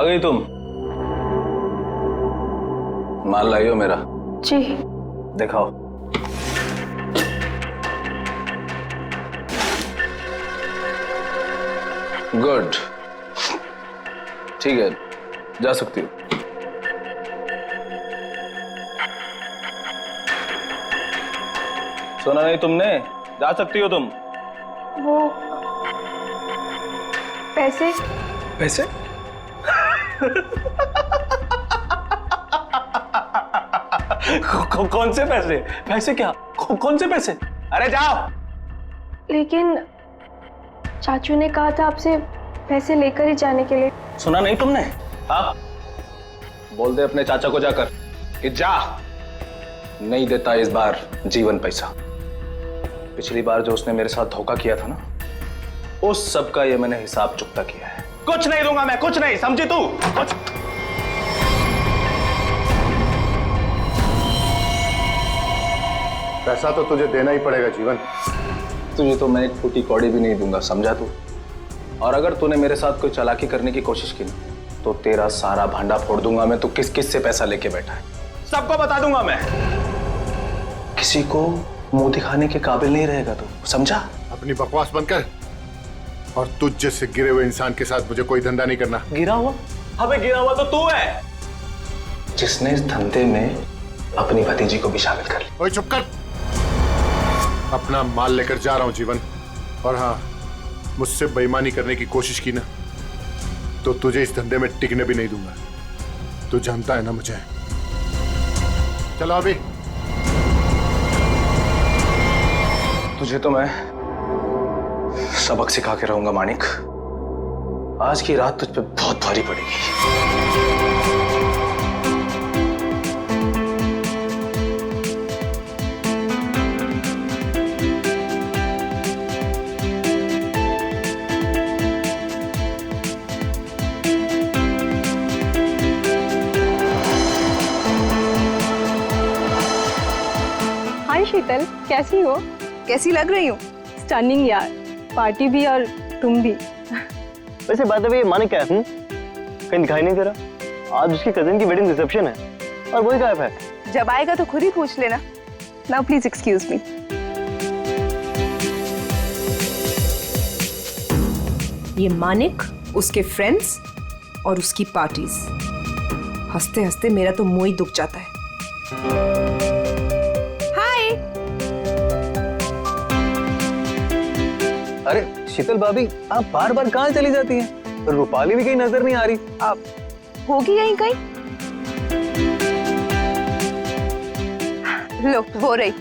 गई तुम? माल लाई हो मेरा? जी। दिखाओ। गुड, ठीक है, जा सकती हो। सुना नहीं तुमने? जा सकती हो तुम। वो पैसे। पैसे? कौन से पैसे? पैसे क्या? कौन से पैसे? अरे जाओ। लेकिन चाचू ने कहा था आपसे पैसे लेकर ही जाने के लिए। सुना नहीं तुमने? हाँ, बोल दे अपने चाचा को जाकर कि जा, नहीं देता इस बार जीवन पैसा। पिछली बार जो उसने मेरे साथ धोखा किया था ना, उस सब का ये मैंने हिसाब चुकता किया है। कुछ नहीं दूंगा मैं, कुछ नहीं, समझी तू? कुछ। पैसा तो तुझे देना ही पड़ेगा जीवन। तुझे तो मैं एक फूटी कौड़ी भी नहीं दूंगा, समझा तू? और अगर तूने मेरे साथ कोई चालाकी करने की कोशिश की ना, तो तेरा सारा भांडा फोड़ दूंगा मैं। तू किस किस से पैसा लेके बैठा है सबको बता दूंगा मैं। किसी को मुंह दिखाने के काबिल नहीं रहेगा तू, समझा? अपनी बकवास बंद कर और तुझ जैसे गिरे हुए इंसान के साथ मुझे कोई धंधा नहीं करना। गिरा हुआ? अबे गिरा हुआ तो तू है, जिसने इस धंधे में अपनी भतीजी को भी शामिल कर लिया। ओए चुप कर। अपना माल लेकर जा रहा हूं जीवन। और हाँ, मुझसे बेईमानी करने की कोशिश की ना, तो तुझे इस धंधे में टिकने भी नहीं दूंगा। तू जानता है ना मुझे। चलो अभी। तुझे तो मैं सबक सिखा के रहूंगा मानिक। आज की रात तुझ पे बहुत भारी पड़ेगी। हाय शीतल, कैसी हो? कैसी लग रही हूँ? स्टनिंग यार, पार्टी भी और तुम भी। वैसे बात है, ये मानिक क्या है? कहीं दिखाई नहीं दे रहा। आज उसकी कजिन की वेडिंग रिसेप्शन है और वही गायब है। जब आएगा तो खुद ही पूछ लेना। Now please excuse me. ये मानिक, उसके फ्रेंड्स और उसकी पार्टीज। हंसते हंसते मेरा तो मुंह ही दुख जाता है। हाय। अरे शीतल भाभी, आप बार बार कहाँ चली जाती हैं? रूपाली भी कहीं नजर नहीं आ रही। अब होगी यहीं कहीं। लो वो रही।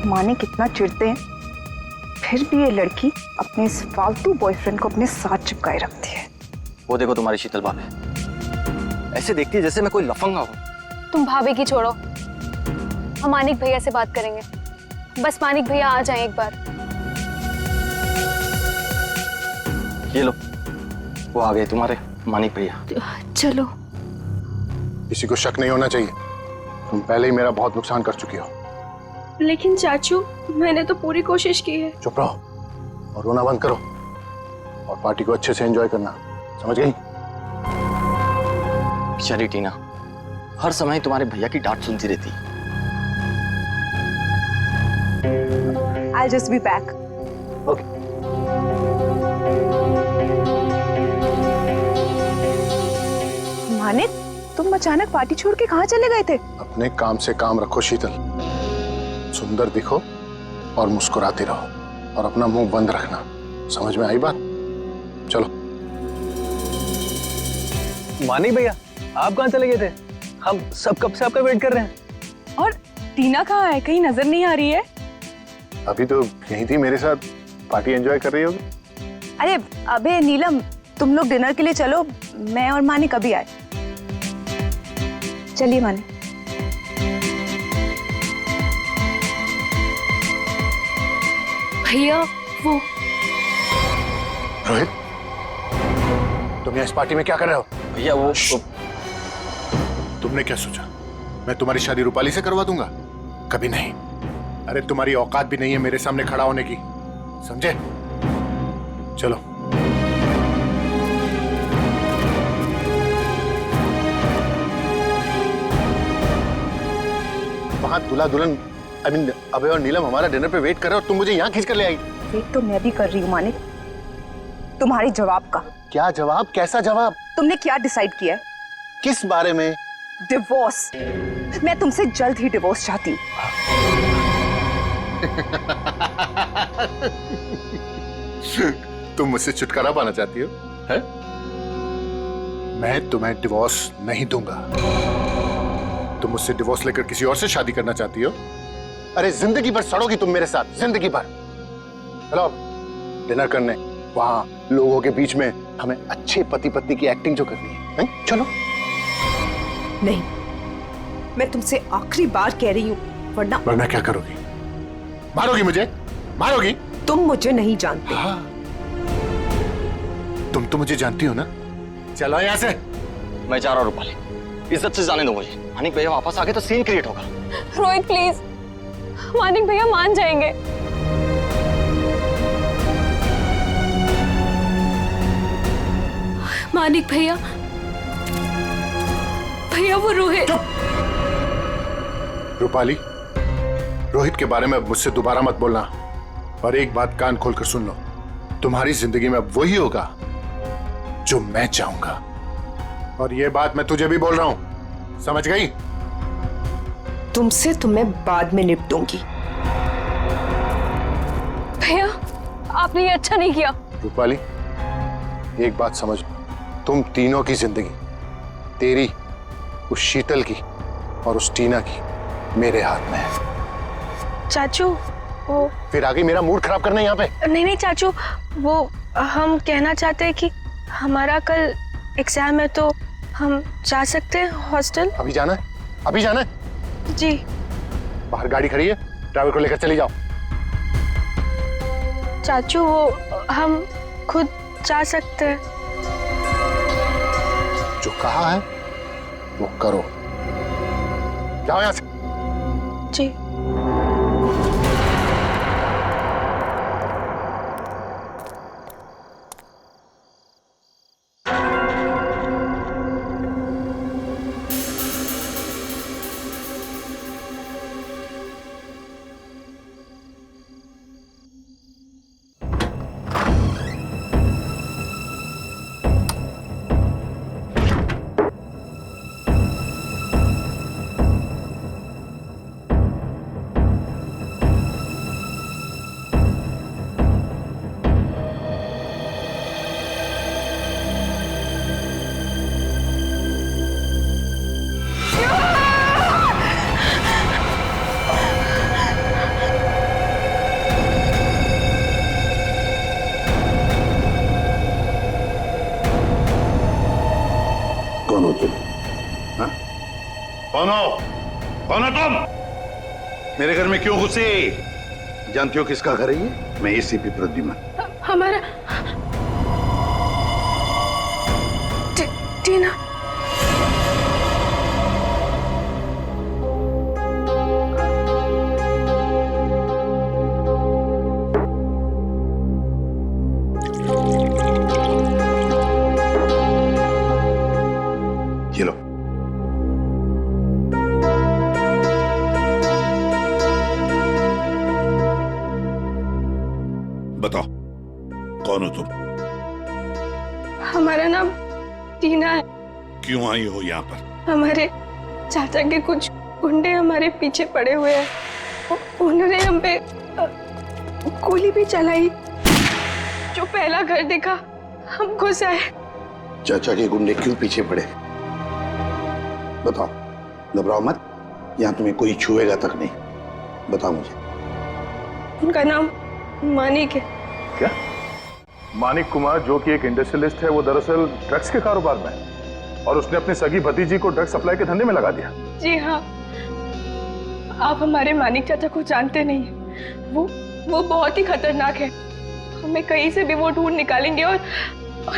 माने कितना चिढ़ते हैं, फिर भी ये लड़की अपने इस फालतू बॉयफ्रेंड को अपने साथ चिपकाए रखती है। वो देखो तुम्हारी शीतल भाभी, ऐसे देखती है जैसे मैं कोई लफंगा हूँ। तुम भाभी की छोड़ो, हम मानिक भैया से बात करेंगे। बस मानिक भैया आ जाएं एक बार। ये लो, वो आ गए तुम्हारे मानिक भैया। चलो। किसी को शक नहीं होना चाहिए। तुम पहले ही मेरा बहुत नुकसान कर चुकी हो। लेकिन चाचू, मैंने तो पूरी कोशिश की है। चुप रहो और रोना बंद करो और पार्टी को अच्छे से एंजॉय करना, समझ गई? बेचारी टीना हर समय तुम्हारे भैया की डांट सुनती रहती। I'll just be back. Okay. Manik, तुम अचानक पार्टी छोड़ के कहाँ चले गए थे? अपने काम से काम रखो शीतल। सुंदर दिखो और मुस्कुराती रहो और अपना मुंह बंद रखना, समझ में आई बात? चलो। मानिक भैया, आप कहाँ चले गए थे? हम सब कब से आपका वेट कर रहे हैं। और टीना कहाँ है? कहीं नजर नहीं आ रही है। अभी तो यहीं थी मेरे साथ, पार्टी एंजॉय कर रही होगी। अरे अबे नीलम, तुम लोग डिनर के लिए चलो, मैं और मानिक अभी आए। चलिए मानिक। भैया वो रोहित, तुम यहाँ इस पार्टी में क्या कर रहे हो? भैया वो तुमने क्या सोचा मैं तुम्हारी शादी रूपाली से करवा दूंगा? कभी नहीं। अरे तुम्हारी औकात भी नहीं है मेरे सामने खड़ा होने की, समझे? चलो। वहां दूल्हा दुल्हन अभय और नीलम हमारा डिनर पे वेट कर रहे हो और तुम मुझे यहाँ खींच कर ले आई। वेट तो मैं भी कर रही हूँ मानिक, तुम्हारे जवाब का। क्या जवाब? कैसा जवाब? तुमने क्या डिसाइड किया है? किस बारे में? डिवोर्स। मैं तुमसे जल्द ही डिवोर्स चाहती हूँ। तुम मुझसे छुटकारा पाना चाहती हो, है? मैं तुम्हें डिवोर्स नहीं दूंगा। तुम मुझसे डिवोर्स लेकर किसी और से शादी करना चाहती हो? अरे जिंदगी भर सड़ोगी तुम मेरे साथ, जिंदगी भर। चलो डिनर करने, वहां लोगों के बीच में हमें अच्छे पति पत्नी की एक्टिंग जो करनी है, चलो। नहीं, मैं तुमसे आखिरी बार कह रही हूँ, वरना क्या करोगी? मारोगी मुझे? मारोगी? तुम मुझे नहीं जानते। हाँ। तुम तो मुझे जानती हो ना। चलो यहाँ से। मैं जा रहा हूँ रूपाली, इज्जत से जाने दो मुझे। मानिक भैया वापस आ गए तो सीन क्रिएट होगा। रोहित प्लीज, मानिक भैया मान जाएंगे। मानिक भैया, भैया वो रोहित। रूपाली, रोहित के बारे में मुझसे दोबारा मत बोलना। और एक बात कान खोलकर सुन लो, तुम्हारी जिंदगी में अब वही होगा जो मैं चाहूंगा। और ये बात मैं तुझे भी बोल रहा हूं, समझ गई? तुमसे तो मैं बाद में निपटूंगी। भैया आपने ये अच्छा नहीं किया। रूपाली, एक बात समझ, तुम तीनों की जिंदगी, तेरी, उस शीतल की और उस टीना की, मेरे हाथ में है। चाचू वो फिर आगे मेरा मूड खराब करना यहाँ पे? नहीं नहीं चाचू, वो हम कहना चाहते हैं कि हमारा कल एग्जाम है तो हम जा सकते हैं हॉस्टल। अभी जाना है? अभी जाना है? जी। बाहर गाड़ी खड़ी है, ड्राइवर को लेकर चली जाओ। चाचू वो हम खुद जा सकते हैं। जो कहा है वो करो। जाओ यहाँ से। जी। कौन हो तुम? हाँ? कौन हो? कौन हो तुम? मेरे घर में क्यों घुसे? जानती हो किसका घर है ये? मैं एसीपी प्रद्युमन। हमारा टीना। ये लो। बताओ कौन हो तुम? हमारा नाम टीना है। क्यों आई हो यहाँ पर? हमारे चाचा के कुछ गुंडे हमारे पीछे पड़े हुए हैं। उन्होंने हम पे गोली भी चलाई। जो पहला घर देखा हम घुस आए। चाचा के गुंडे क्यों पीछे पड़े? बताओ, घबराओ मत, यहाँ तुम्हें कोई छुएगा तक नहीं। बताओ मुझे। उनका नाम मानिक है। क्या? मानिक कुमार जो कि एक इंडस्ट्रियलिस्ट है, वो दरअसल ड्रग्स के कारोबार में है और उसने अपनी सगी भतीजी को ड्रग्स सप्लाई के धंधे में लगा दिया। जी हाँ, आप हमारे मानिक चाचा को जानते नहीं हैं। वो बहुत ही खतरनाक है। हमें कहीं से भी वो ढूंढ निकालेंगे और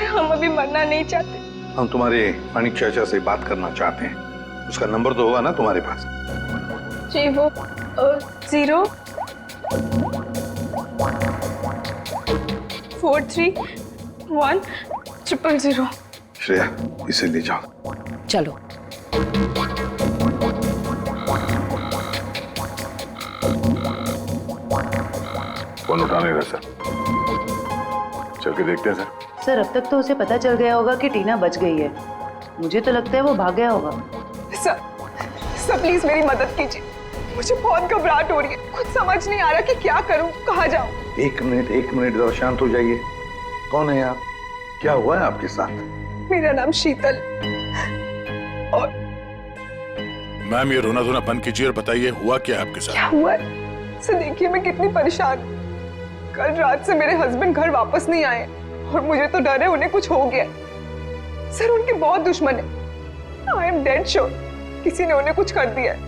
हम अभी मरना नहीं चाहते। हम तुम्हारे मानिक चाचा से बात करना चाहते हैं। उसका नंबर तो होगा ना तुम्हारे पास? जी वो 0 43100। श्रेया, इसे ले जाओ। चलो। फोन उठा नहीं रहा सर। चल के देखते हैं सर। सर अब तक तो उसे पता चल गया होगा कि टीना बच गई है। मुझे तो लगता है वो भाग गया होगा। सर प्लीज मेरी मदद कीजिए, मुझे बहुत घबराहट हो रही है, कुछ समझ नहीं आ रहा कि क्या करूं, कहाँ जाऊं। एक मिनट जरा शांत हो जाइए। कौन है आप? क्या हुआ है आपके साथ? मेरा नाम शीतल। और मैम ये रोना धोना बंद कीजिए और बताइए हुआ क्या है आपके साथ? क्या हुआ है? सर देखिए मैं कितनी परेशान हूं। कल रात से मेरे हस्बैंड घर वापस नहीं आए और मुझे तो डर है उन्हें कुछ हो गया। सर उनके बहुत दुश्मन है। आई एम डेड श्योर किसी ने उन्हें कुछ कर दिया है।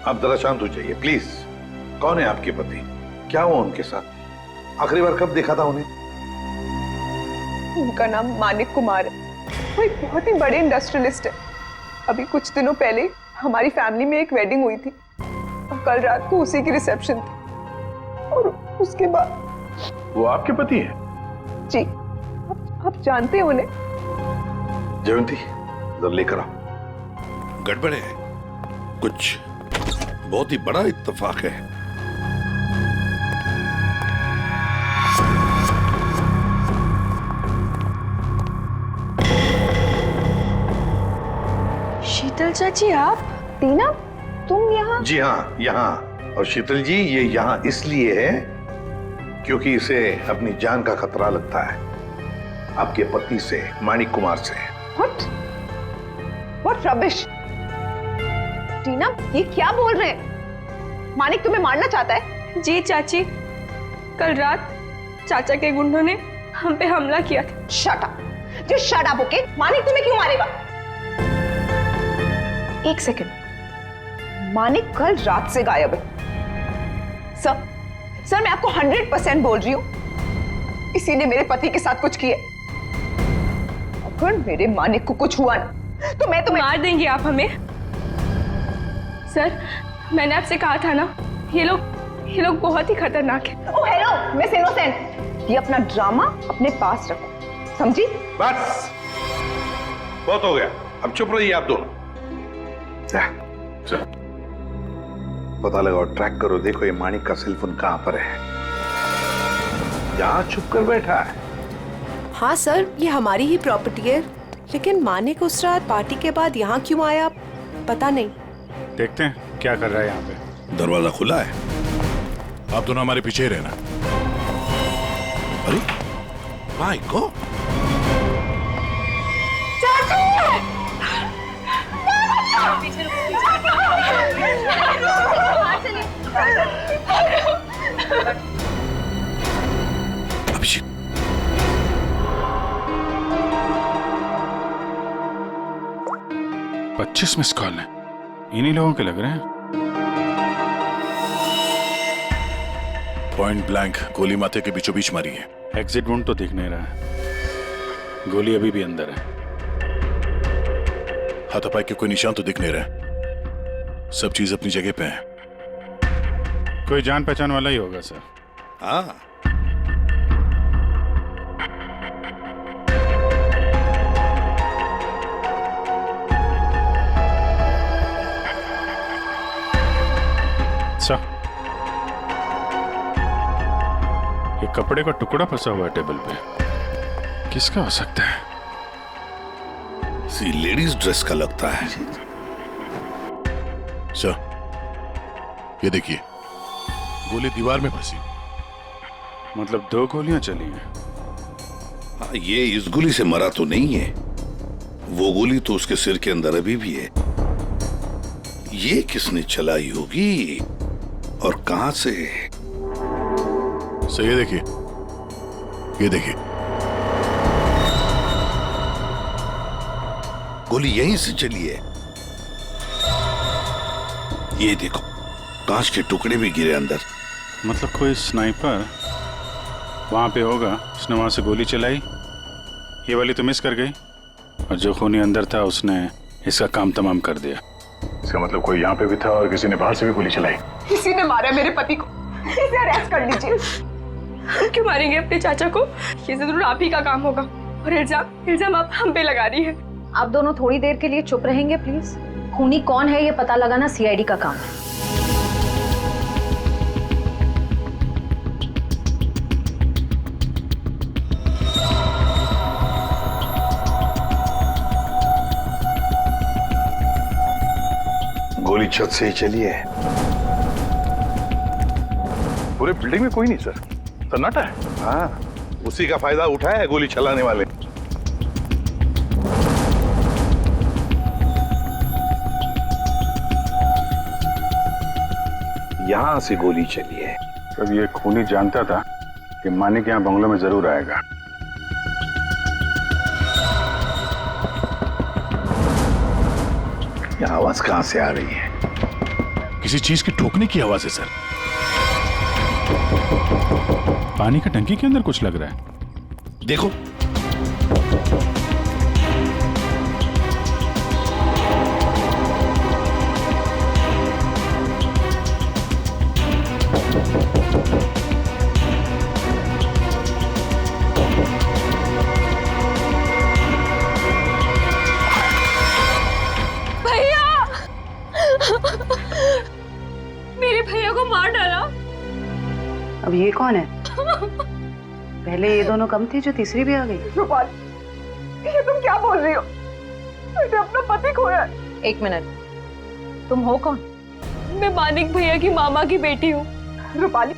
आप जरा शांत हो जाइए प्लीज। कौन है आपके पति? क्या हुआ उनके साथ? आखिरी बार कब देखा था उन्हें? उनका नाम मानिक कुमार है। वो एक बहुत ही बड़े इंडस्ट्रियलिस्ट है। अभी कुछ दिनों पहले हमारी फैमिली में एक वेडिंग हुई थी और कल रात को उसी की रिसेप्शन थी। और उसके बाद वो आपके पति है? जी आप जानते हो उन्हें? जयंती जरा लेकर आओ। गड़बड़ है, कुछ बहुत ही बड़ा इत्तेफाक है। शीतल चाची आप? टीना तुम यहाँ? जी हाँ, यहाँ। और शीतल जी ये यहाँ इसलिए है क्योंकि इसे अपनी जान का खतरा लगता है आपके पति से, मानिक कुमार से। What rubbish! टीना ये क्या बोल रहे हैं? मानिक तुम्हें मारना चाहता है? जी चाची, कल रात चाचा के गुंडों ने हम पे हमला किया था। Shut up! Just shut up, okay? Manik तुम्हें क्यों मारेगा? एक सेकंड, मानिक कल रात से गायब है। सर मैं आपको 100% बोल रही हूँ, इसी ने मेरे पति के साथ कुछ किया। अगर मेरे मानिक को कुछ हुआ ना तो मैं तुम्हें मार देंगे आप हमें। सर मैंने आपसे कहा था ना, ये लोग बहुत ही खतरनाक है। ओह हेलो मिस इनोसेंट, ये अपना ड्रामा अपने पास रखो, समझी? बस बहुत हो गया, अब चुप रहिए आप दोनों। पता लगाओ, ट्रैक करो, देखो ये मानिक का सेलफोन कहां पर है। यहाँ छुप कर बैठा है। हाँ सर ये हमारी ही प्रॉपर्टी है, लेकिन मानिक उस रात पार्टी के बाद यहाँ क्यों आया पता नहीं। देखते हैं क्या कर रहा है यहाँ पे। दरवाजा खुला है, आप दोनों हमारे पीछे ही रहना। अरे my God, Abhishek 25 miss call है, इन्हीं लोगों के लग रहे हैं। पॉइंट ब्लैंक गोली माथे के बीचों बीच मारी है। एग्जिट वुंड तो दिख नहीं रहा है, गोली अभी भी अंदर है। हाथापाई के कोई निशान तो दिख नहीं रहा, सब चीज अपनी जगह पे है। कोई जान पहचान वाला ही होगा सर। हाँ सर, ये कपड़े का टुकड़ा फंसा हुआ है टेबल पे, किसका हो सकता है? सी लेडीज ड्रेस का लगता है। सर ये देखिए, गोली दीवार में फंसी, मतलब 2 गोलियां चली हैं। हाँ, ये इस गोली से मरा तो नहीं है, वो गोली तो उसके सिर के अंदर अभी भी है। ये किसने चलाई होगी और कहां से? सर ये देखिए, ये देखिए, गोली यहीं से चली है। ये देखो, कांच के टुकड़े भी गिरे अंदर। मतलब कोई स्नाइपर वहां पे होगा, उसने वहां से गोली चलाई, ये वाली तो मिस कर गई, और जो खूनी अंदर था उसने इसका काम तमाम कर दिया। इसका मतलब कोई यहाँ पे भी था और किसी ने बाहर से भी गोली चलाई। किसी ने मारा मेरे पति को, इसे अरेस्ट कर लीजिए। हम क्यों मारेंगे अपने चाचा को? ये जरूर आप ही का काम होगा और इल्जाम आप हम पे लगा रही है। आप दोनों थोड़ी देर के लिए चुप रहेंगे प्लीज। खूनी कौन है ये पता लगाना सीआईडी का काम है। गोली छत से ही चली है। पूरे बिल्डिंग में कोई नहीं सर, सन्नाटा है। हाँ, उसी का फायदा उठाया है गोली चलाने वाले। यहां से गोली चली है। तब ये खूनी जानता था कि मानिक यहाँ बंगलों में जरूर आएगा। ये आवाज कहां से आ रही है? किसी चीज की ठोकने की आवाज है सर। पानी का टंकी के अंदर कुछ लग रहा है। देखो, मेरे भैया को मार डाला। अब ये कौन है? पहले ये दोनों कम थी जो तीसरी भी आ गई। रूपाली, ये तुम क्या बोल रही हो? मैंने अपना पति खोया। एक मिनट, तुम हो कौन? मैं मानिक भैया की मामा की बेटी हूँ। रूपाली,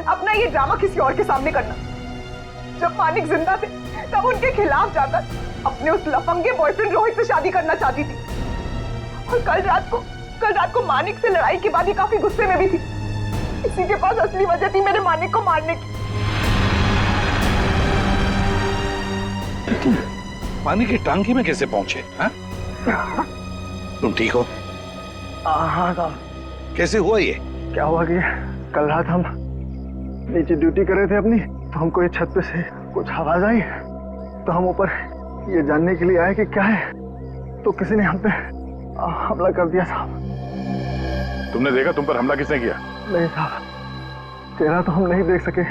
अपना ये ड्रामा किसी और के सामने करना। जब मानिक जिंदा थे तब उनके खिलाफ जाकर अपने उस लफंगे बॉयफ्रेंड रोहित से शादी करना चाहती थी। और कल रात को मानिक से लड़ाई के बाद ही काफी गुस्से में भी थी। इसी के पास असली वजह थी मेरे मानिक को मारने की। पानी की टांकी में कैसे पहुंचे? हाँ? तुम ठीक हो? हाँ साहब। कैसे हुआ ये? क्या हुआ कि कल रात हम नीचे ड्यूटी कर रहे थे अपनी, तो हमको ये छत पे से कुछ आवाज आई, तो हम ऊपर ये जानने के लिए आए कि क्या है, तो किसी ने हम पे हमला कर दिया साहब। तुमने देखा तुम पर हमला किसने किया? नहीं साहब, चेहरा तो हम नहीं देख सके,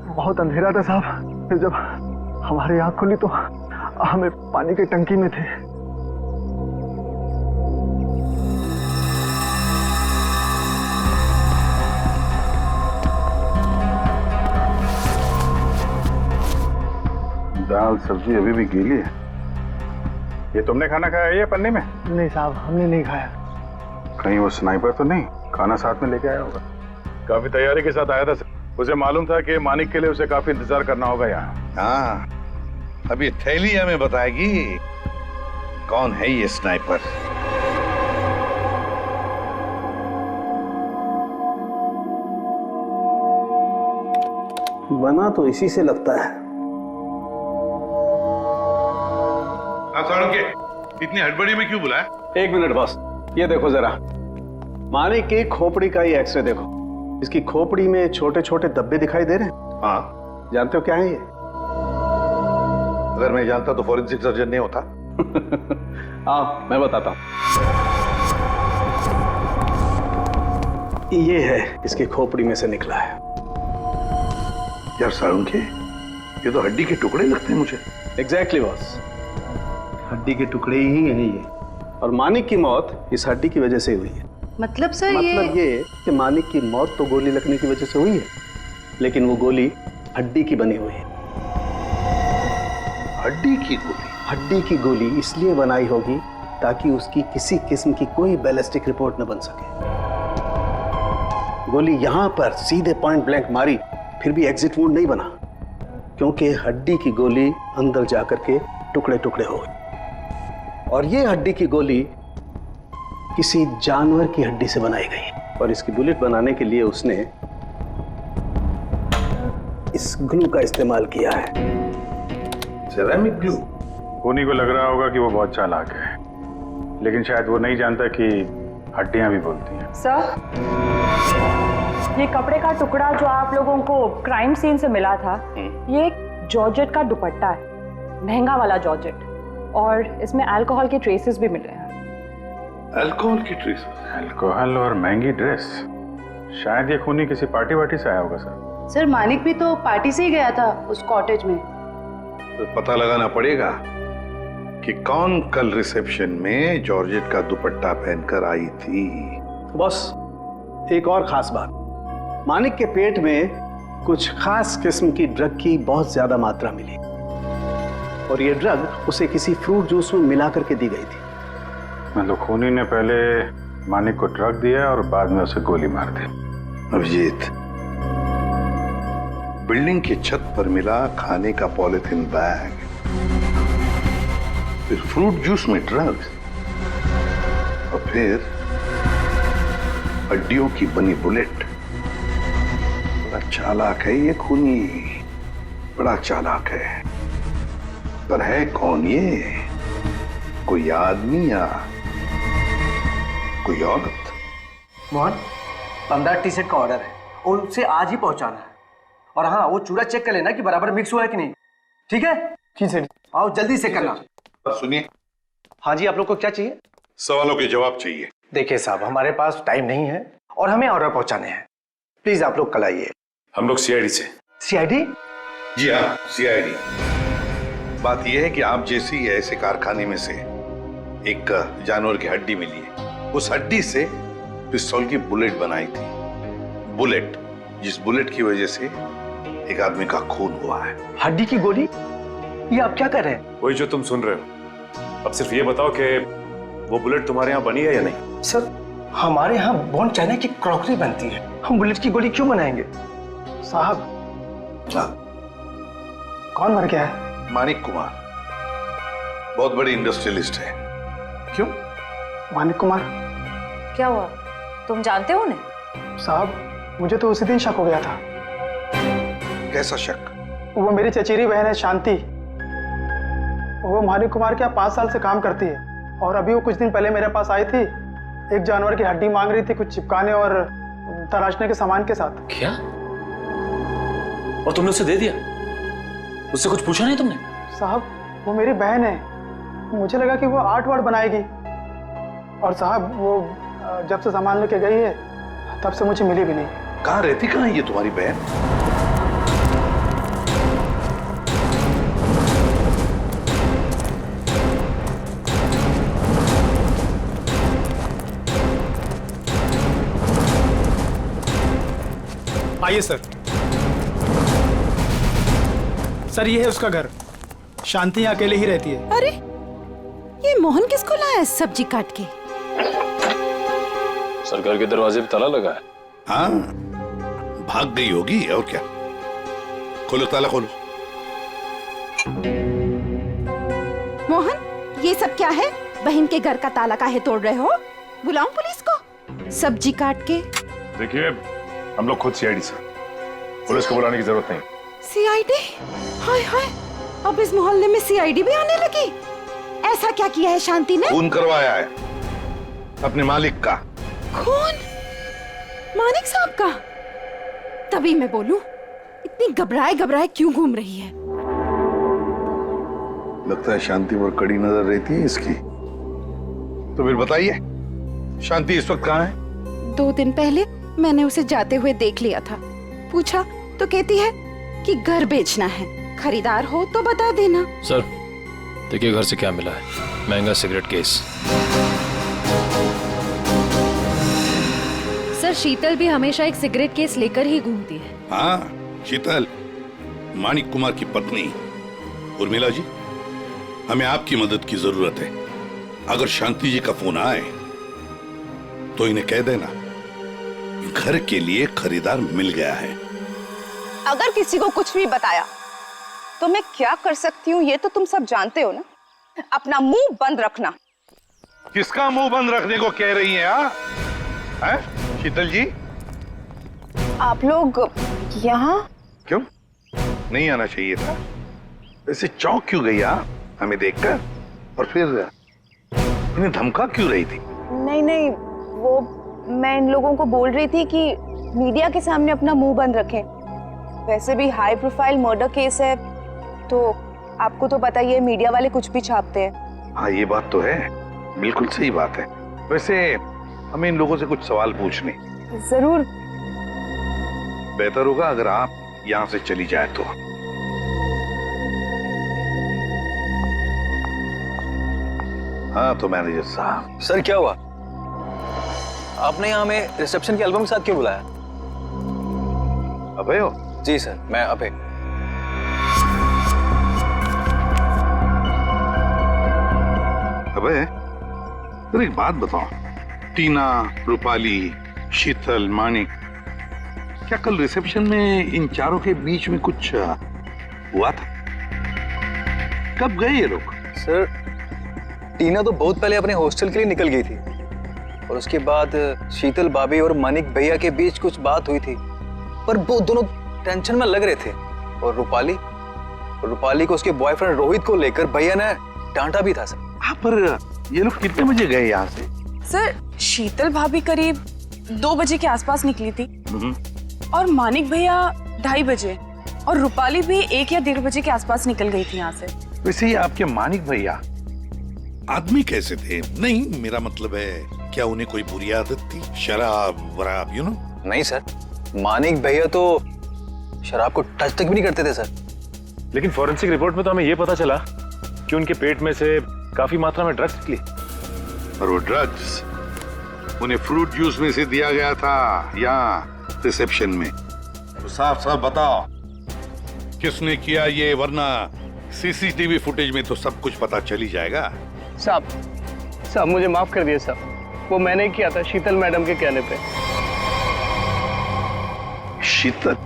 बहुत अंधेरा था साहब। फिर जब हमारी आंख खुली तो हमें पानी की टंकी में थे। दाल सब्जी अभी भी गीली है। ये तुमने खाना खाया है या पन्ने में? नहीं साहब, हमने नहीं खाया। कहीं वो स्नाइपर तो नहीं खाना साथ में लेके आया होगा? काफी तैयारी के साथ आया था सर। उसे मालूम था कि मानिक के लिए उसे काफी इंतजार करना होगा यहाँ। हाँ, अभी थैली हमें बताएगी कौन है ये स्नाइपर। बना तो इसी से लगता है। इतनी हड़बड़ी में क्यों बुलाया? एक मिनट बॉस, ये देखो जरा, मानिक की खोपड़ी का ही एक्सरे देखो। इसकी खोपड़ी में छोटे छोटे धब्बे दिखाई दे रहे हैं। हाँ, जानते हो क्या है ये? अगर मैं जानता तो फॉरेंसिक सर्जन नहीं होता। आओ मैं बताता हूं। ये है इसकी खोपड़ी में से निकला है। यार सारुण के, ये तो हड्डी के टुकड़े लगते हैं मुझे। एग्जैक्टली बॉस, हड्डी के टुकड़े ही हैं ये। और मानिक की मौत इस हड्डी की वजह से हुई है। मतलब सर मतलब ये कि मानिक की मौत तो गोली लगने की वजह से हुई है, लेकिन वो गोली हड्डी की बनी हुई है। हड्डी की गोली? हड्डी की गोली इसलिए बनाई होगी ताकि उसकी किसी किस्म की कोई बैलिस्टिक रिपोर्ट न बन सके। गोली यहां पर सीधे पॉइंट ब्लैंक मारी, फिर भी एग्जिट वुंड नहीं बना, क्योंकि हड्डी की गोली अंदर जाकर के टुकड़े टुकड़े हो गए। और ये हड्डी की गोली किसी जानवर की हड्डी से बनाई गई, और इसकी बुलेट बनाने के लिए उसने इस ग्लू का इस्तेमाल किया है। Ceramic glue? खूनी को लग रहा होगा कि वो बहुत चालाक है, लेकिन शायद वो नहीं जानता कि हड्डियां भी बोलती हैं। सर, ये कपड़े का टुकड़ा जो आप लोगों को क्राइम सीन से मिला था, ये एक जॉर्जेट का दुपट्टा है, महंगा वाला जॉर्जेट, और इसमें अल्कोहल के ट्रेसेस भी मिले हैं। अल्कोहल की ट्रेसेस? अल्कोहल और महंगी ड्रेस, शायद ये खूनी किसी पार्टी वार्टी से आया होगा सर। सर मानिक भी तो पार्टी से ही गया था उस कॉटेज में। तो पता लगाना पड़ेगा कि कौन कल रिसेप्शन में जॉर्जेट का दुपट्टा पहनकर आई थी। बॉस, एक और खास बात, मानिक के पेट में कुछ खास किस्म की ड्रग की बहुत ज्यादा मात्रा मिली और ये ड्रग उसे किसी फ्रूट जूस में मिला करके दी गई थी। मतलब खूनी ने पहले मानिक को ड्रग दिया और बाद में उसे गोली मार दी। अभिजीत, बिल्डिंग की छत पर मिला खाने का पॉलिथीन बैग, फिर फ्रूट जूस में ड्रग्स और फिर हड्डियों की बनी बुलेट। बड़ा चालाक है ये खूनी, बड़ा चालाक है। पर है कौन ये? कोई आदमी या कोई औरत? मोहन, 15 टी शर्ट का ऑर्डर है और उसे आज ही पहुंचाना है। और हाँ, वो चूड़ा चेक कर लेना कि बराबर मिक्स हुआ है कि नहीं। ठीक है? जी सर। आओ जल्दी से करना। सुनिए। हाँ जी, आप लोग को क्या चाहिए? सवालों के जवाब चाहिए। देखिए साहब, हमारे पास टाइम नहीं है और हमें ऑर्डर पहुंचाने हैं। प्लीज आप लोग कल आइए। हम लोग सीआईडी से। सीआईडी? जी हाँ, सीआईडी। बात यह है कि आप जैसी ऐसे कारखाने में से एक जानवर की हड्डी मिली है। उस हड्डी से पिस्तौल की बुलेट बनाई थी। बुलेट, जिस बुलेट की वजह से एक आदमी का खून हुआ है। हड्डी की गोली? ये आप क्या कर रहे हैं? वही जो तुम सुन रहे हो। अब सिर्फ ये बताओ कि वो बुलेट तुम्हारे यहाँ बनी है या नहीं? सर, हमारे यहाँ बॉन चाइना की क्रॉकरी बनती है। हम बुलेट की गोली क्यों बनाएंगे? साहब, कौन मर गया है? मानिक कुमार, बहुत बड़ी इंडस्ट्रियलिस्ट है। क्यों? मानिक कुमार? क्या हुआ? तुम जानते हो उन्हें? साहब, मुझे तो उसी दिन शक हो गया था। कैसा शक? वो मेरी चचेरी बहन है शांति। वो मानिक कुमार के यहाँ 5 साल से काम करती है और अभी वो कुछ दिन पहले मेरे पास आई थी। एक जानवर की हड्डी मांग रही थी, कुछ चिपकाने और तराशने के सामान के साथ। क्या? और तुमने उसे दे दिया? उससे कुछ पूछा नहीं तुमने? साहब, वो मेरी बहन है, मुझे लगा कि वो आर्ट वार्ट बनाएगी। और साहब, वो जब से सामान लेके गई है तब से मुझे मिली भी नहीं। कहाँ रहती, कहाँ है ये तुम्हारी बहन? आइए सर। सर, ये है उसका घर। शांति अकेले ही रहती है। अरे, ये मोहन किसको लाया है सब्जी काट के? सर, घर के दरवाजे पे ताला लगा है। हाँ, भाग गई होगी और क्या। खोलो, ताला खोलो। मोहन, ये सब क्या है? बहन के घर का ताला काहे तोड़ रहे हो? बुलाऊं पुलिस को? सब्जी काट के। देखिए, हम लोग खुद सीआईडी से, पुलिस को बुलाने की जरूरत नहीं। सीआईडी? हाय हाय, अब इस मोहल्ले में सीआईडी भी आने लगी। ऐसा क्या किया है शांति ने? खून करवाया है अपने मालिक का। खून? मानिक साहब का? तभी मैं बोलूं, इतनी घबराए घबराए क्यों घूम रही है? लगता है शांति पर कड़ी नजर रहती है इसकी। तो फिर बताइए, शांति इस वक्त कहाँ है? 2 दिन पहले मैंने उसे जाते हुए देख लिया था। पूछा तो कहती है कि घर बेचना है, खरीदार हो तो बता देना। सर, देखिए घर से क्या मिला है। महंगा सिगरेट केस। सर, शीतल भी हमेशा एक सिगरेट केस लेकर ही घूमती है। हाँ, शीतल, मानिक कुमार की पत्नी। उर्मिला जी, हमें आपकी मदद की जरूरत है। अगर शांति जी का फोन आए तो इन्हें कह देना घर के लिए खरीदार मिल गया है। अगर किसी को कुछ भी बताया तो मैं क्या कर सकती हूँ ये तो तुम सब जानते हो ना। अपना मुंह बंद रखना। किसका मुंह बंद रखने को कह रही हैं? हैं? शीतल जी, आप लोग यहाँ क्यों? नहीं आना चाहिए था। वैसे चौंक क्यों गई आप हमें देखकर? और फिर इन्हें धमका क्यों रही थी? नहीं नहीं, वो मैं इन लोगों को बोल रही थी कि मीडिया के सामने अपना मुंह बंद रखें। वैसे भी हाई प्रोफाइल मर्डर केस है तो आपको तो पता ही है, मीडिया वाले कुछ भी छापते हैं। हाँ, ये बात तो है, बिल्कुल सही बात है। वैसे हमें इन लोगों से कुछ सवाल पूछने। जरूर। बेहतर होगा अगर आप यहां से चली जाए तो। हाँ तो मैनेजर साहब। सर क्या हुआ? आपने यहाँ हमें रिसेप्शन के एल्बम के साथ क्यों बुलाया? अभय हो? जी सर, मैं अभय। अभय, तो एक बात बताओ, टीना, रूपाली, शीतल, मानिक, क्या कल रिसेप्शन में इन चारों के बीच में कुछ हुआ था? कब गए ये लोग? सर, टीना तो बहुत पहले अपने हॉस्टल के लिए निकल गई थी और उसके बाद शीतल भाभी और मानिक भैया के बीच कुछ बात हुई थी, पर वो दोनों टेंशन में लग रहे थे। और रूपाली को उसके बॉयफ्रेंड रोहित को लेकर भैया ने डांटा भी था सर। हाँ, पर ये लोग कितने बजे गए यहाँ से? सर, शीतल भाभी करीब 2 बजे के आसपास निकली थी और मानिक भैया 2:30 बजे और रूपाली भी 1 या 1:30 बजे के आसपास निकल गई थी यहाँ से। वैसे ही आपके मानिक भैया आदमी कैसे थे? नहीं, मेरा मतलब है क्या उन्हें कोई बुरी आदत थी? शराब वराब, यू नो? नहीं सर, मानिक भैया तो शराब को टच तक भी नहीं करते थे सर। लेकिन फॉरेंसिक रिपोर्ट में तो हमें यह पता चला कि उनके पेट में से काफी मात्रा में ड्रग्स निकली। और वो ड्रग्स उन्हें फ्रूट जूस में से दिया गया था यहाँ रिसेप्शन में। तो साफ साफ बताओ किसने किया ये, वरना सीसीटीवी फुटेज में तो सब कुछ पता चल ही जाएगा। साहब मुझे माफ कर दिए साहब, वो मैंने किया था शीतल मैडम के कहने पे। शीतल?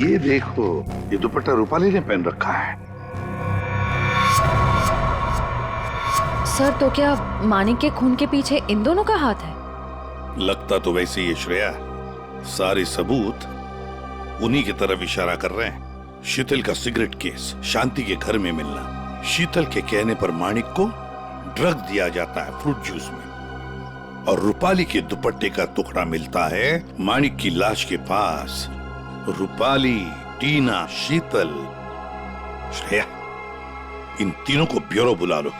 ये देखो, ये दुपट्टा रूपाली ने पहन रखा है। सर, तो क्या मानिक के खून के पीछे इन दोनों का हाथ है? लगता तो वैसे ही है श्रेया, सारे सबूत उन्हीं की तरफ इशारा कर रहे हैं। शीतल का सिगरेट केस, शांति के घर में मिलना, शीतल के कहने पर मानिक को ड्रग दिया जाता है फ्रूट जूस में, और रूपाली के दुपट्टे का टुकड़ा मिलता है मानिक की लाश के पास। रूपाली, टीना, शीतल, श्रेया, इन तीनों को ब्यूरो बुला लो।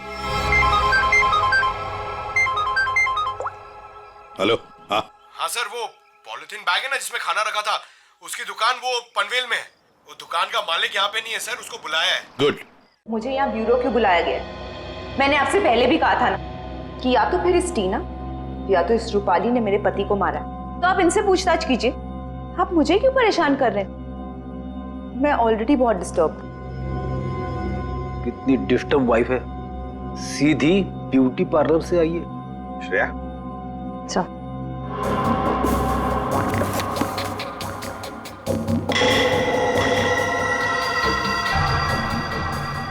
हेलो? हाँ सर, वो पॉलिथीन बैग है ना जिसमें खाना रखा था, उसकी दुकान वो पनवेल में है। वो दुकान का मालिक यहाँ पे नहीं है सर, उसको बुलाया है। गुड। मुझे यहाँ ब्यूरो क्यों बुलाया गया? मैंने आपसे पहले भी कहा था ना कि या तो फिर इस टीना या तो इस रूपाली ने मेरे पति को मारा, तो आप इनसे पूछताछ कीजिए। आप मुझे क्यों परेशान कर रहे हैं? मैं ऑलरेडी बहुत डिस्टर्ब। कितनी डिस्टर्ब वाइफ है, सीधी ब्यूटी पार्लर से आई है। श्रेया, अच्छा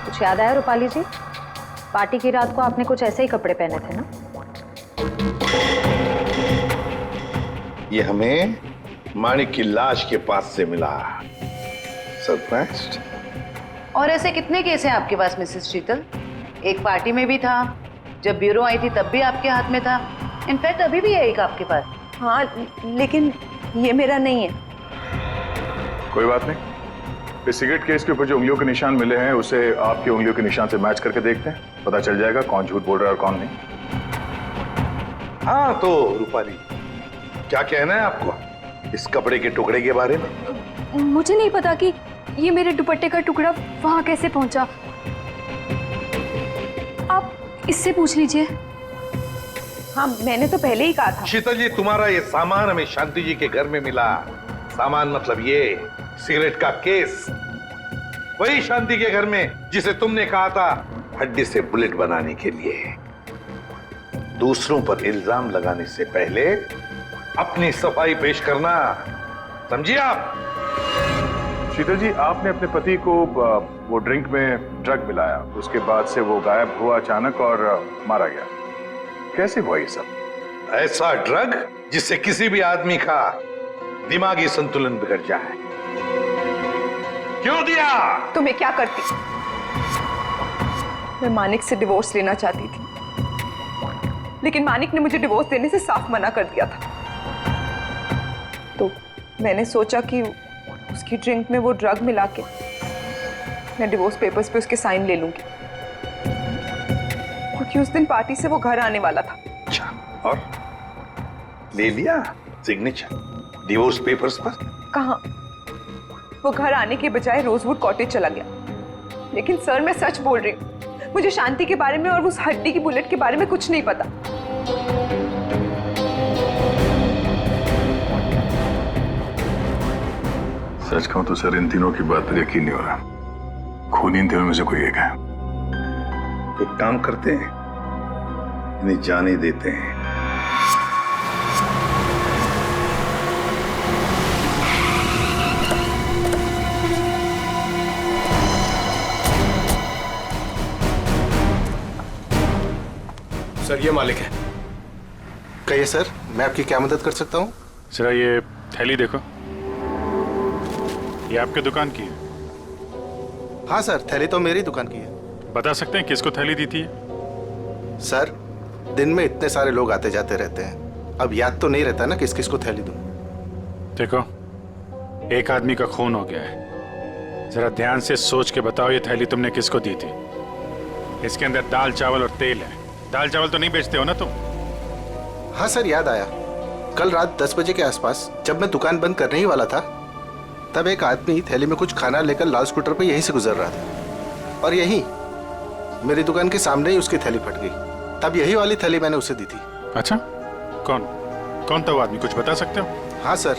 कुछ याद आया रूपाली जी? पार्टी की रात को आपने कुछ ऐसे ही कपड़े पहने थे ना? ये हमें मानिक की लाश के पास से मिला। सरप्राइज्ड। और ऐसे कितने केस हैं आपके पास मिसेस शीतल? एक पार्टी में भी था, जब ब्यूरो आई थी तब भी आपके हाथ में था, इनफैक्ट अभी भी है एक आपके पास। हाँ, लेकिन ये मेरा नहीं है। कोई बात नहीं, इस सिगरेट केस के ऊपर जो उंगलियों के निशान मिले हैं उसे आपकी उंगलियों के निशान से मैच करके देखते हैं, पता चल जाएगा कौन झूठ बोल रहा है और कौन नहीं। हाँ तो रूपाली, क्या कहना है आपको इस कपड़े के टुकड़े के बारे में? मुझे नहीं पता कि ये मेरे दुपट्टे का टुकड़ा वहां कैसे पहुंचा। आप इससे पूछ लीजिए। हाँ, मैंने तो पहले ही कहा था। शीतल जी, तुम्हारा ये सामान हमें शांति जी के घर में मिला। सामान मतलब ये सिगरेट का केस, वही शांति के घर में जिसे तुमने कहा था हड्डी से बुलेट बनाने के लिए। दूसरों पर इल्जाम लगाने से पहले अपनी सफाई पेश करना, समझिए आप? शीतल जी, आपने अपने पति को वो ड्रिंक में ड्रग मिलाया, उसके बाद से वो गायब हुआ अचानक और मारा गया। कैसे हुआ ये सब? ऐसा ड्रग जिससे किसी भी आदमी का दिमागी संतुलन बिगड़ जाए। क्यों दिया? तो मैं क्या करती? मैं मानिक से डिवोर्स लेना चाहती थी, लेकिन मानिक ने मुझे डिवोर्स देने से साफ मना कर दिया था। तो मैंने सोचा कि उसकी ड्रिंक में वो ड्रग मिला के मैं डिवोर्स पेपर्स पे उसके साइन ले लूंगी, कि उस दिन पार्टी से वो घर आने वाला था। अच्छा, और ले लिया सिग्नेचर डिवोर्स पेपर्स पर? कहाँ, वो घर आने के बजाय रोजवुड कॉटेज चला गया। लेकिन सर मैं सच बोल रही हूँ, मुझे शांति के बारे में और उस हड्डी की बुलेट के बारे में कुछ नहीं पता। सच कहूं तो सर इन तीनों की बात पर यकीन नहीं हो रहा। खूनी इन तीनों में से कोई एक है। एक काम करते हैं, इन्हें जाने देते हैं। सर ये मालिक है। कहिए सर, मैं आपकी क्या मदद कर सकता हूँ? जरा ये थैली देखो, ये आपके दुकान की है? हाँ सर, थैली तो मेरी दुकान की है। बता सकते हैं किसको थैली दी थी? सर दिन में इतने सारे लोग आते जाते रहते हैं, अब याद तो नहीं रहता ना किस किस को थैली दूं। देखो, एक आदमी का खून हो गया है, जरा ध्यान से सोच के बताओ ये थैली तुमने किसको दी थी? इसके अंदर दाल चावल और तेल है। दाल चावल तो नहीं बेचते हो ना तुम? हाँ सर, याद आया। कल रात 10 बजे के आसपास जब मैं दुकान बंद करने ही वाला था, तब एक आदमी थैली में कुछ खाना लेकर लाल स्कूटर पर यहीं से गुजर रहा था, और यहीं मेरी दुकान के सामने ही उसकी थैली फट गई। तब यही वाली थैली मैंने उसे दी थी। अच्छा, कौन कौन था वो आदमी, कुछ बता सकते हो? हाँ सर,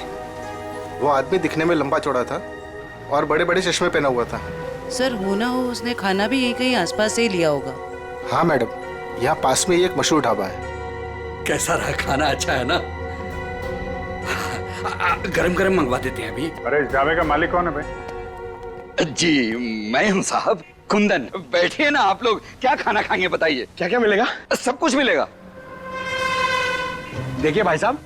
वो आदमी दिखने में लंबा चौड़ा था और बड़े बड़े चश्मे पहना हुआ था। सर होना हो उसने खाना भी यहीं कहीं आसपास से ही लिया होगा। हाँ मैडम, यहाँ पास में ही एक मशहूर ढाबा है। कैसा रहा खाना? अच्छा है ना? गरम गरम मंगवा देते हैं अभी। अरे इस ढाबे का मालिक कौन है भाई? जी मैं हूँ साहब, कुंदन। बैठिए ना आप लोग, क्या खाना खाएंगे बताइए? क्या क्या मिलेगा? सब कुछ मिलेगा। देखिए भाई साहब,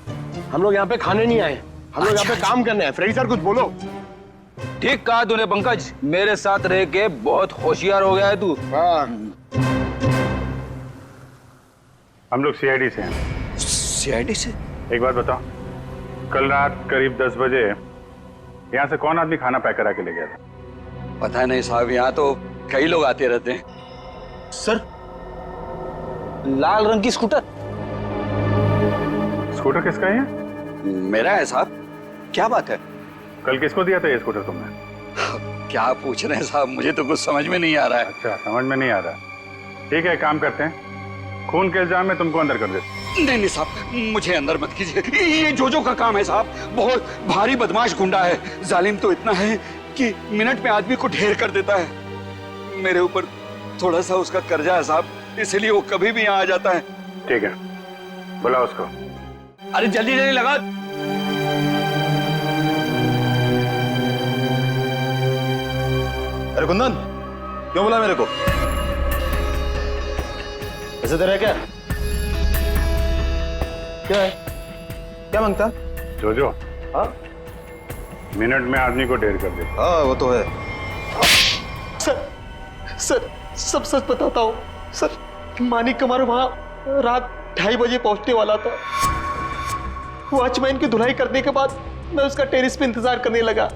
हम लोग यहाँ पे खाने नहीं आए, हम लोग यहाँ पे काम करने आए। फ्रेडी सर कुछ बोलो। ठीक कहा तूने पंकज, मेरे साथ रह के बहुत होशियार हो गया है तू। हाँ, हम लोग सीआईडी से हैं। सीआईडी से? एक बात बताओ, कल रात करीब 10 बजे यहाँ से कौन आदमी खाना पैक करा के ले गया था? पता नहीं साहब, यहाँ तो कई लोग आते रहते हैं। सर, लाल रंग की स्कूटर? स्कूटर किसका है? मेरा है साहब। क्या बात है? कल किसको दिया था ये स्कूटर तुमने? क्या पूछ रहे हैं साहब, मुझे तो कुछ समझ में नहीं आ रहा है। अच्छा, समझ में नहीं आ रहा। ठीक है, काम करते हैं, खून के इल्जाम में तुमको अंदर कर देते। नहीं नहीं साहब, मुझे अंदर मत कीजिए। ये जोजो का काम है साहब, बहुत भारी बदमाश गुंडा है। जालिम तो इतना है कि मिनट में आदमी को ढेर कर देता है। मेरे ऊपर थोड़ा सा उसका कर्जा है साहब, इसलिए वो कभी भी यहाँ आ जाता है। ठीक है, बुलाओ उसको। अरे जल्दी जल्दी लगा। अरे कुंदन, क्यों बोला मेरे को? ऐसे तेरा क्या? क्या है? क्या मांगता? जोजो, हाँ मिनट में आदमी को ढेर कर दे। हाँ वो तो है। सर सब सच बताता हूँ सर। मानिक कुमार वहाँ रात 2:30 बजे पहुंचने वाला था। वॉचमैन की धुलाई करने के बाद मैं उसका टेरिस पे इंतजार करने लगा।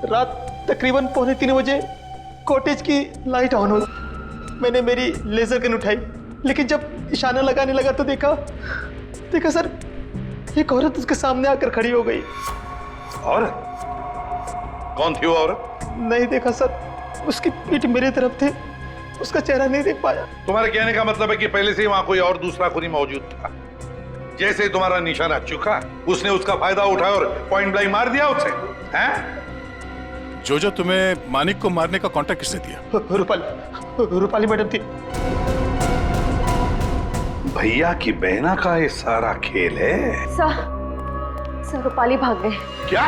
रात तकरीबन 2:45 बजे कॉटेज की लाइट ऑन हुई। मैंने मेरी लेजर गन उठाई, लेकिन जब इशारा लगाने लगा तो देखा सर, एक औरत उसके सामने आकर खड़ी हो गई। औरत? कौन थी वो औरत? नहीं देखा सर, उसकी पीठ मेरे तरफ थे, उसका चेहरा नहीं देख पाया। तुम्हारे कहने का मतलब है कि पहले से ही वहां कोई और दूसरा खूनी मौजूद था। जैसे तुम्हारा निशाना चुका, उसने उसका फायदा उठाया और पॉइंट ब्लैंक मार दिया उसे, हैं? जो तुम्हें मानिक को मारने का कॉन्ट्रैक्ट किसने दिया? रूपाली मैडम थी। भैया की बहना का ये सारा खेल है। सर रूपाली भाग गए। क्या?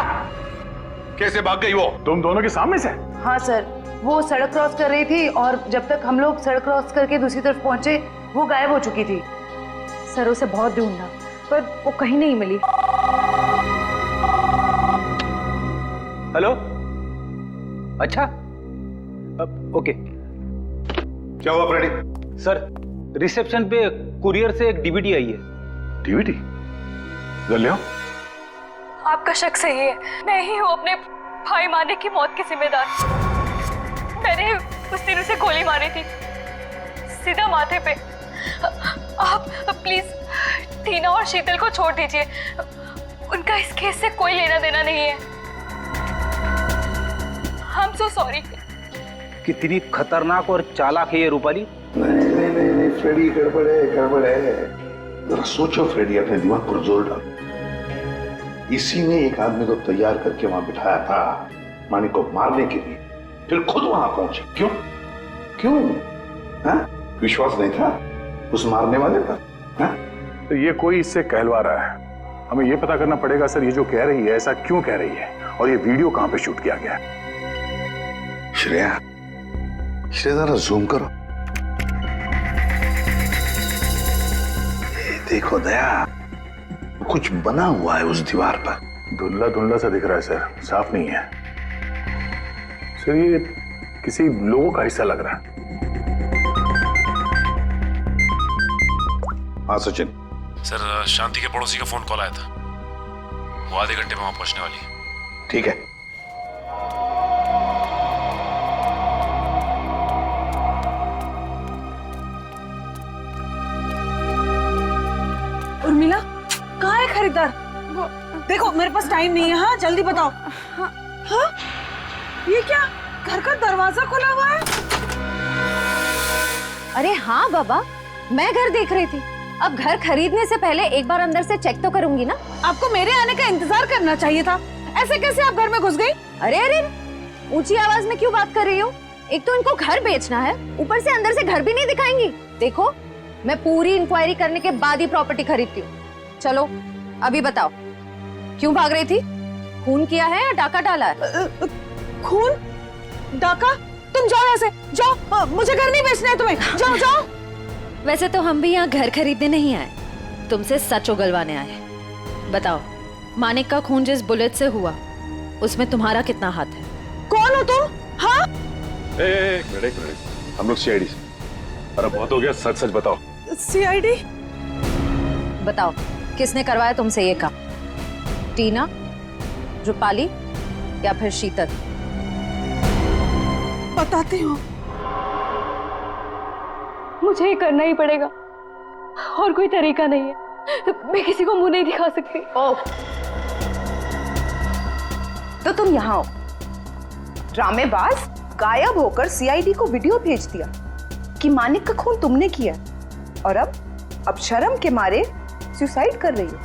कैसे भाग गई वो? तुम दोनों के सामने से? हाँ सर, वो सड़क क्रॉस कर रही थी और जब तक हम लोग सड़क क्रॉस करके दूसरी तरफ पहुंचे वो गायब हो चुकी थी। सर उसे बहुत ढूंढा पर वो कहीं नहीं मिली। हेलो, अच्छा, ओके। क्या हुआ फ्रेडी? सर, रिसेप्शन पे कुरियर से एक डीवीडी आई है। डीवीडी? ले आओ। आपका शक सही है, मैं ही हूँ अपने भाई मानिक की मौत की जिम्मेदार। मैंने उस दिन उसे गोली मारी थी, सीधा माथे पे। आप प्लीज टीना और शीतल को छोड़ दीजिए, उनका इस केस से कोई लेना देना नहीं है। I am so sorry. कितनी खतरनाक और चालाक है ये रूपाली। नहीं फ्रेडी, गड़बड़ है। जरा सोचो फ्रेडी, अपने दिमाग पर जोर डाल। इसी ने एक आदमी को तैयार करके वहां बिठाया था मानिक को मारने के लिए, फिर खुद वहां पहुंचे। क्यों? हाँ? विश्वास नहीं था उस मारने वाले पर? हाँ? तो ये कोई इससे कहलवा रहा है। हमें ये पता करना पड़ेगा सर, ये जो कह रही है ऐसा क्यों कह रही है, और ये वीडियो कहां पे शूट किया गया है। श्रेया जरा जूम करो। देखो दया, कुछ बना हुआ है उस दीवार पर। धुंधला सा दिख रहा है सर, साफ नहीं है सर। ये किसी लोगों का हिस्सा लग रहा है। हाँ सचिन। सर शांति के पड़ोसी का फोन कॉल आया था, वो आधे घंटे में वहां पहुंचने वाली है। ठीक है। उर्मिला, कहाँ है खरीदार? देखो मेरे पास टाइम नहीं है। हाँ जल्दी बताओ। हाँ? ये क्या, घर का दरवाजा खुला हुआ है? अरे हाँ बाबा, मैं घर देख रही थी। अब घर खरीदने से पहले एक बार अंदर से चेक तो करूंगी ना। आपको मेरे आने का इंतजार करना चाहिए था। ऐसे कैसे आप घर में घुस गई? अरे ऊंची आवाज में क्यों बात कर रही हो? एक तो इनको घर बेचना है, ऊपर से अंदर से घर भी नहीं दिखाएंगी। देखो मैं पूरी इंक्वायरी करने के बाद ही प्रॉपर्टी खरीदती हूँ। चलो अभी बताओ, क्यों भाग रही थी? खून किया है या डाका डाला है? खून? डाका? तुम जाओ यहाँ से, जाओ। मुझे घर नहीं बेचना है तुम्हें। जाओ। वैसे तो हम भी यहाँ घर खरीदने नहीं आए, तुमसे सच उगलवाने आए। बताओ, मानिक का खून जिस बुलेट से हुआ उसमें तुम्हारा कितना हाथ है? कौन हो तुम? हाँ? एक मिनट, हम लोग सीआईडी से। अरे बहुत हो गया, सच बताओ। सीआईडी? बताओ किसने करवाया तुमसे ये काम? टीना, रूपाली या फिर शीतल? बताती हूँ। मुझे ये करना ही पड़ेगा, और कोई तरीका नहीं है। मैं किसी को मुंह नहीं दिखा सकती। तो तुम यहाँ हो, ड्रामेबाज, गायब होकर सीआईडी को वीडियो भेज दिया कि मानिक का खून तुमने किया, और अब शर्म के मारे सुसाइड कर रही हो।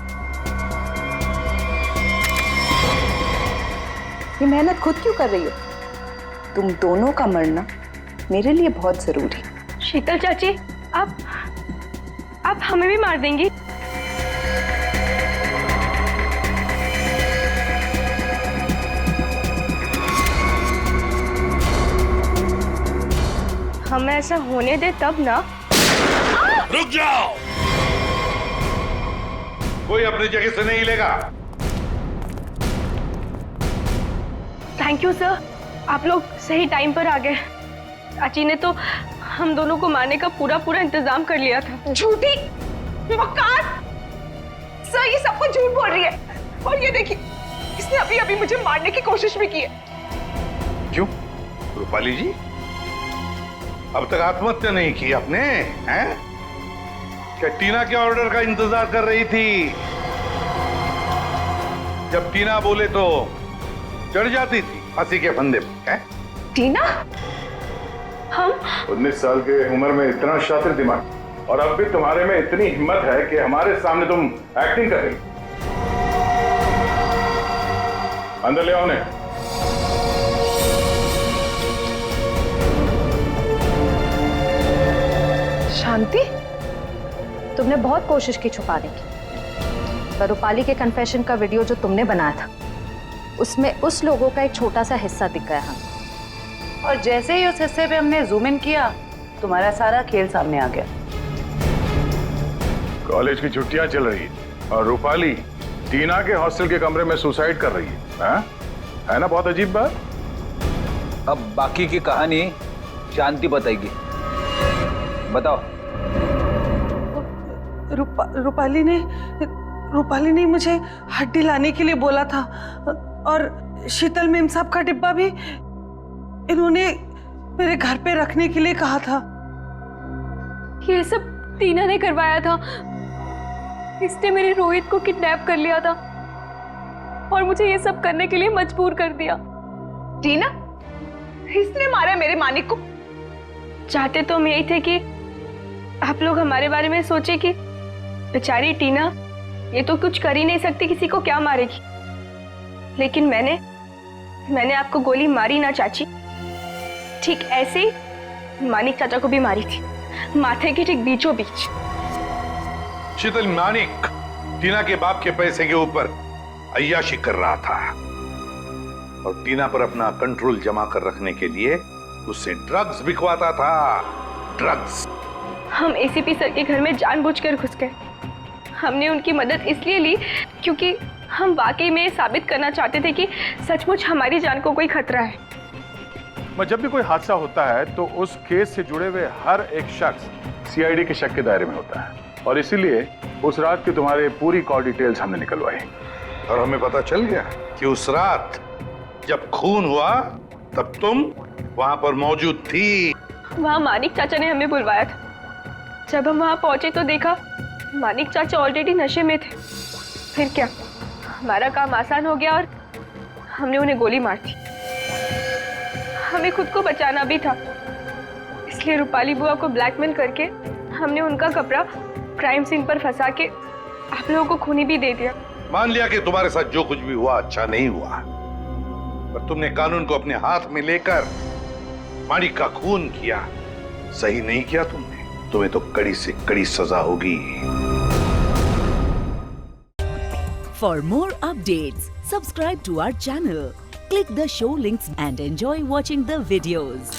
ये मेहनत खुद क्यों कर रही हो? तुम दोनों का मरना मेरे लिए बहुत जरूरी है। शीतल चाची, आप हमें भी मार देंगी? हमें ऐसा होने दे तब ना। रुक जाओ, कोई अपनी जगह से नहीं हिलेगा। थैंक यू सर, आप लोग सही टाइम पर आ गए। चाची ने तो हम दोनों को मारने का पूरा इंतजाम कर लिया था। झूठी मक्कार! सर ये सब कुछ झूठ बोल रही है, और ये देखिए इसने अभी मुझे मारने की कोशिश भी की है। क्यों रूपाली जी, अब तक आत्महत्या नहीं की आपने? हैं? क्या टीना के ऑर्डर का इंतजार कर रही थी? जब टीना बोले तो चढ़ जाती थी फांसी के फंदे पे। टीना? हम 19 साल के उम्र में इतना शातिर दिमाग, और अब भी तुम्हारे में इतनी हिम्मत है कि हमारे सामने तुम एक्टिंग कर रही। अंदर ले आओ उन्हें। शांति, तुमने बहुत कोशिश की छुपाने की, पर रूपाली के कन्फेशन का वीडियो जो तुमने बनाया था उसमें उस लोगों का एक छोटा सा हिस्सा दिख गया हमें। और जैसे ही उस हिस्से पे हमने जूम इन किया, तुम्हारा सारा खेल सामने आ गया। कॉलेज की छुट्टियां चल रही है और रूपाली टीना के हॉस्टल के कमरे में सुसाइड कर रही है ना? बहुत अजीब बात। अब बाकी की कहानी शांति बताएगी। बताओ। रूपाली ने मुझे हड्डी लाने के लिए बोला था, और शीतल मेम साहब का डिब्बा भी इन्होंने मेरे घर पे रखने के लिए कहा था। ये सब टीना ने करवाया था। इसने मेरे रोहित को किडनैप कर लिया था और मुझे ये सब करने के लिए मजबूर कर दिया। टीना, इसने मारा मेरे मानिक को? चाहते तो हम यही थे कि आप लोग हमारे बारे में सोचे कि बेचारी टीना ये तो कुछ कर ही नहीं सकती, किसी को क्या मारेगी। लेकिन मैंने आपको गोली मारी ना चाची, ठीक ऐसे ही मानिक चाचा को भी मारी थी, माथे के ठीक बीचों बीच। शीतल, मानिक टीना के बाप के पैसे के ऊपर अय्याशी कर रहा था और टीना पर अपना कंट्रोल जमा कर रखने के लिए उससे ड्रग्स बिकवाता था। ड्रग्स। हम एसीपी सर के घर में जानबूझकर घुस गए। हमने उनकी मदद इसलिए ली क्योंकि हम वाकई में साबित करना चाहते थे कि सचमुच हमारी जान को कोई खतरा है। जब भी कोई हादसा होता है तो उस केस से जुड़े हुए हर एक शख्स सीआईडी के शक के दायरे में होता है और इसीलिए उस रात की तुम्हारे पूरी कॉल डिटेल्स हमने निकलवाई और हमें पता चल गया कि उस रात जब खून हुआ तब तुम वहां पर मौजूद थी। वहां मानिक चाचा ने हमें बुलवाया था। जब हम वहां पहुंचे तो देखा मानिक चाचा ऑलरेडी नशे में थे। फिर क्या, हमारा काम आसान हो गया और हमने उन्हें गोली मार दी। हमें खुद को बचाना भी था, इसलिए रूपाली बुआ को ब्लैकमेल करके हमने उनका कपड़ा क्राइम सीन पर फंसा के आप लोगों को खूनी भी दे दिया। मान लिया कि तुम्हारे साथ जो कुछ भी हुआ अच्छा नहीं हुआ, पर तुमने कानून को अपने हाथ में लेकर मानिक का खून किया। सही नहीं किया तुमने, तुम्हें तो कड़ी से कड़ी सजा होगी। For more updates, subscribe to our channel, click the show links and enjoy watching the videos.